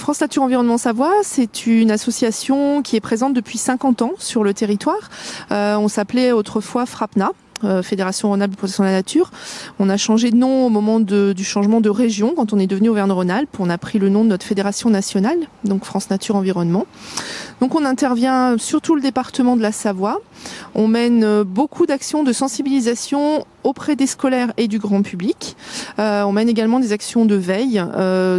France Nature Environnement Savoie, c'est une association qui est présente depuis 50 ans sur le territoire. On s'appelait autrefois FRAPNA. Fédération Rhône-Alpes de protection de la nature. On a changé de nom au moment du changement de région, quand on est devenu Auvergne-Rhône-Alpes. On a pris le nom de notre fédération nationale, donc France Nature Environnement. Donc on intervient sur tout le département de la Savoie. On mène beaucoup d'actions de sensibilisation auprès des scolaires et du grand public. On mène également des actions de veille,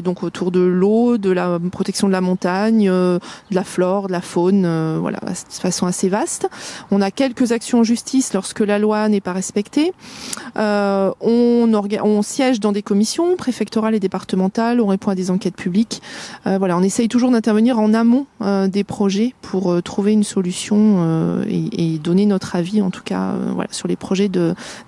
donc autour de l'eau, de la protection de la montagne, de la flore, de la faune, voilà, de façon assez vaste. On a quelques actions en justice lorsque la loi n'est pas respectée. On siège dans des commissions préfectorales et départementales, on répond à des enquêtes publiques. Voilà, on essaye toujours d'intervenir en amont des projets pour trouver une solution et donner notre avis, en tout cas, voilà, sur les projets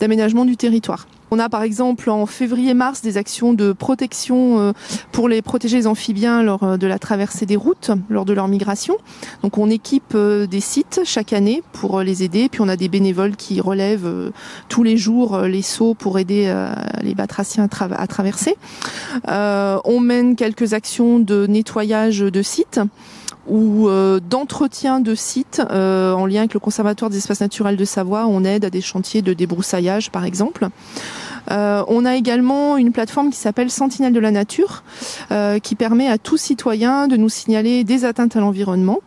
d'aménagement du territoire. On a par exemple en février-mars des actions de protection pour protéger les amphibiens lors de la traversée des routes, lors de leur migration. Donc on équipe des sites chaque année pour les aider. Puis on a des bénévoles qui relèvent tous les jours les seaux pour aider les batraciens à traverser. On mène quelques actions de nettoyage de sites ou d'entretien de sites en lien avec le Conservatoire des espaces naturels de Savoie. On aide à des chantiers de débroussaillage par exemple. On a également une plateforme qui s'appelle Sentinelle de la Nature qui permet à tout citoyen de nous signaler des atteintes à l'environnement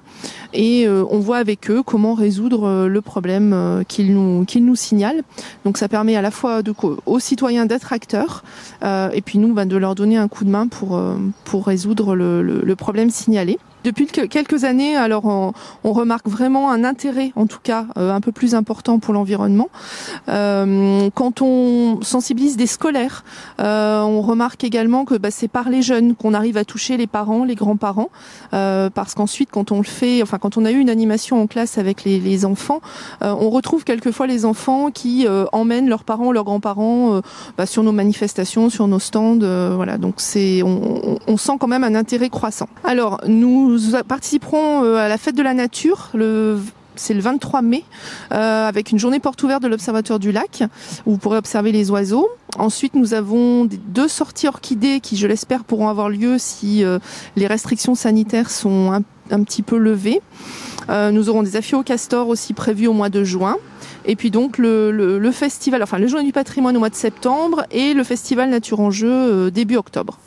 et on voit avec eux comment résoudre le problème qu'ils nous signalent. Donc ça permet à la fois aux citoyens d'être acteurs et puis nous de leur donner un coup de main pour résoudre le problème signalé. Depuis quelques années, alors on remarque vraiment un intérêt, en tout cas un peu plus important pour l'environnement. Quand on sensibilise des scolaires, on remarque également que c'est par les jeunes qu'on arrive à toucher les parents, les grands-parents, parce qu'ensuite quand on le fait, quand on a eu une animation en classe avec les enfants, on retrouve quelquefois les enfants qui emmènent leurs parents, leurs grands-parents sur nos manifestations, sur nos stands, voilà. Donc on sent quand même un intérêt croissant. Alors nous participerons à la fête de la nature c'est le 23 mai, avec une journée porte ouverte de l'Observatoire du Lac, où vous pourrez observer les oiseaux. Ensuite, nous avons 2 sorties orchidées qui, je l'espère, pourront avoir lieu si les restrictions sanitaires sont un petit peu levées. Nous aurons des aphiocastors aussi prévus au mois de juin. Et puis donc le festival, le Journée du patrimoine au mois de septembre et le festival Nature en Jeu début octobre.